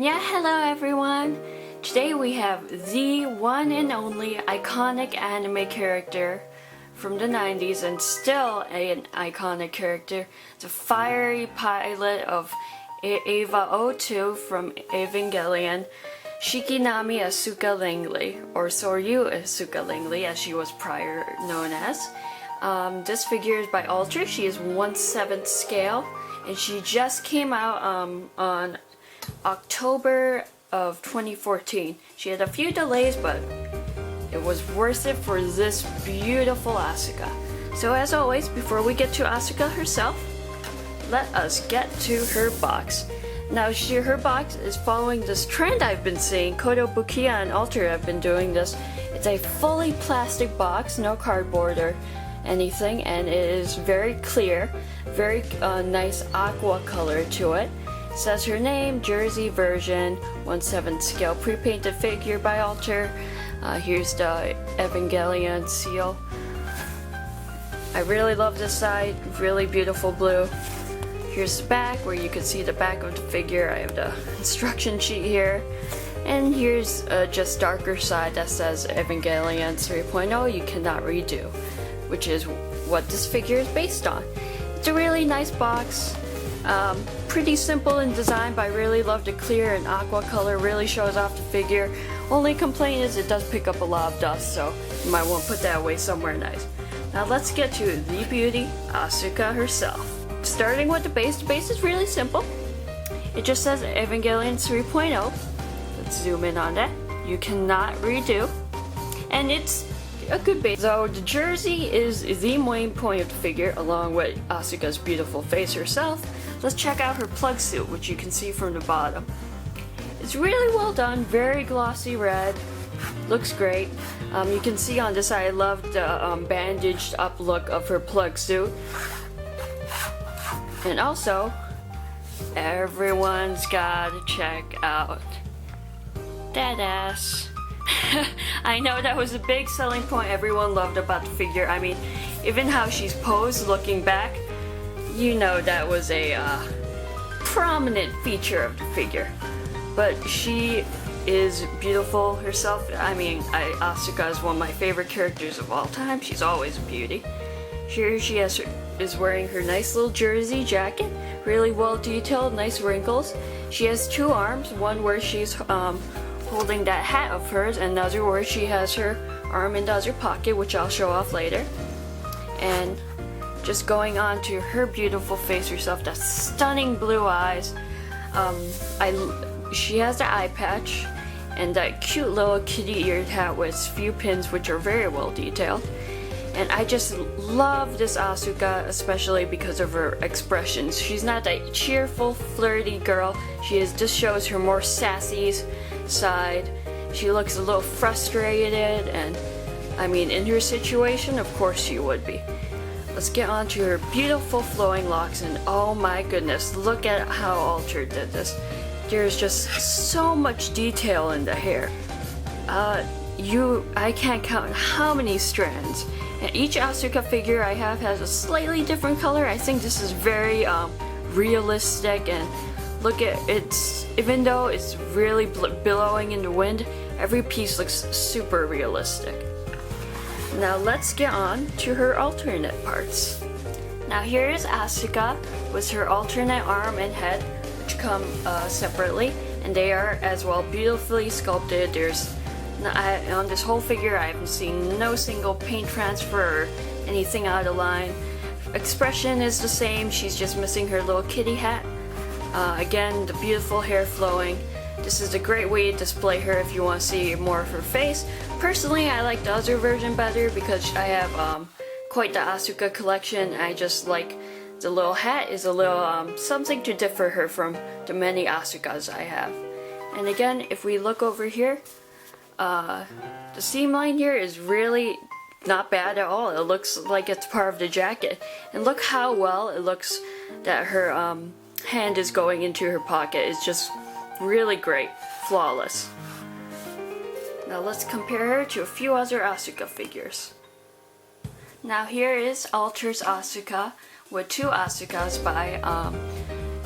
Yeah, hello everyone! Today we have the one and only iconic anime character from the 90s and still an iconic character, the fiery pilot of Eva-02 from Evangelion, Shikinami Asuka Langley, or Soryu Asuka Langley as she was prior known as. This figure is by Alter. She is 1/7 scale and she just came out on October of 2014. She had a few delays, but it was worth it for this beautiful Asuka. So as always, before we get to Asuka herself, let us get to her box. Now her box is following this trend I've been seeing. Kotobukiya and Alter have been doing this. It's a fully plastic box, no cardboard or anything, and it is very clear, very nice aqua color to it. Says her name, Jersey version, 1/7 scale, pre-painted figure by Alter. Here's the Evangelion seal. I really love this side, really beautiful blue. Here's the back where you can see the back of the figure. I have the instruction sheet here. And here's just darker side that says Evangelion 3.0 you cannot redo, which is what this figure is based on. It's a really nice box. Pretty simple in design, but I really love the clear and aqua color. Really shows off the figure. Only complaint is it does pick up a lot of dust, so you might want to put that away somewhere nice. Now let's get to the beauty, Asuka herself. Starting with the base is really simple. It just says Evangelion 3.0. Let's zoom in on that. You cannot redo. And it's a good base. So the jersey is the main point of the figure, along with Asuka's beautiful face herself. Let's check out her plug suit, which you can see from the bottom. It's really well done, very glossy red, looks great. You can see on this side, I love the bandaged up look of her plug suit. And also, everyone's gotta check out that ass. I know that was a big selling point everyone loved about the figure. I mean, even how she's posed looking back, you know that was a prominent feature of the figure. But she is beautiful herself. I mean, Asuka is one of my favorite characters of all time. She's always a beauty. Here she is wearing her nice little jersey jacket, really well detailed, nice wrinkles. She has two arms, one where she's holding that hat of hers, and another where she has her arm in the other pocket, which I'll show off later. And just going on to her beautiful face herself, that stunning blue eyes. She has the eye patch and that cute little kitty eared hat with a few pins, which are very well detailed. And I just love this Asuka, especially because of her expressions. She's not that cheerful, flirty girl. Just shows her more sassy side. She looks a little frustrated, and I mean, in her situation, of course she would be. Let's get on to her beautiful flowing locks, and oh my goodness, look at how Alter did this. There's just so much detail in the hair. I can't count how many strands. And each Asuka figure I have has a slightly different color. I think this is very realistic, and look at it. Even though it's really billowing in the wind, every piece looks super realistic. Now let's get on to her alternate parts. Now here is Asuka with her alternate arm and head, which come separately, and they are as well beautifully sculpted. On this whole figure, I haven't seen no single paint transfer or anything out of line. Expression is the same, she's just missing her little kitty hat. Again, the beautiful hair flowing. This is a great way to display her if you want to see more of her face. Personally, I like the other version better because I have quite the Asuka collection. I just like the little hat is a little something to differ her from the many Asukas I have. And again, if we look over here, the seam line here is really not bad at all. It looks like it's part of the jacket. And look how well it looks that her hand is going into her pocket. It's just really great. Flawless. Now let's compare her to a few other Asuka figures. Now here is Alter's Asuka with two Asukas by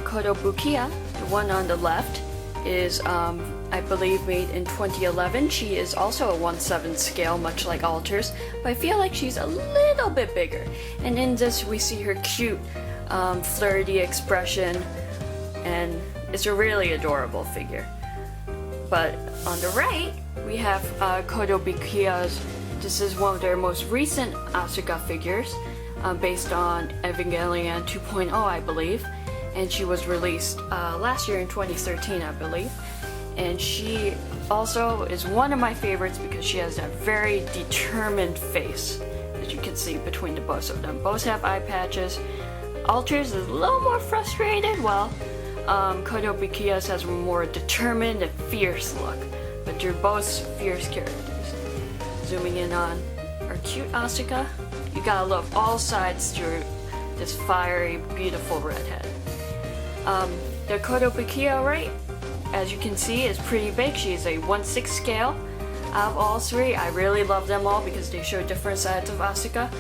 Kotobukiya, the one on the left is, I believe, made in 2011. She is also a 1/7 scale, much like Alters, but I feel like she's a little bit bigger. And in this, we see her cute, flirty expression, and it's a really adorable figure. But on the right, we have Kotobukiya's. This is one of their most recent Asuka figures, based on Evangelion 2.0, I believe. And she was released last year in 2013, I believe. And she also is one of my favorites because she has that very determined face, as you can see between the both of them. Both have eye patches. Alters is a little more frustrated, while Kotobukiya's has a more determined and fierce look. But they're both fierce characters. Zooming in on our cute Asuka, you gotta love all sides to this fiery, beautiful redhead. The Kotobukiya, right, as you can see, is pretty big. She's a 1/6 scale. Out of all three, I really love them all because they show different sides of Asuka.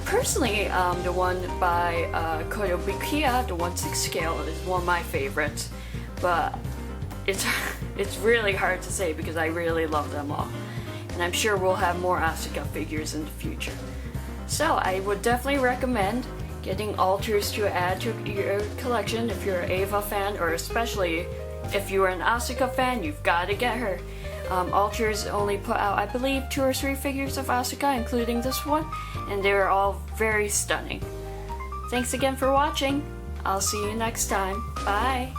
Personally, the one by Kotobukiya, the 1/6 scale, is one of my favorites. But it's really hard to say because I really love them all. And I'm sure we'll have more Asuka figures in the future. So I would definitely recommend getting Alters to add to your collection if you're an Eva fan, or especially if you're an Asuka fan, you've got to get her. Alters only put out, I believe, 2 or 3 figures of Asuka, including this one, and they're all very stunning. Thanks again for watching. I'll see you next time. Bye!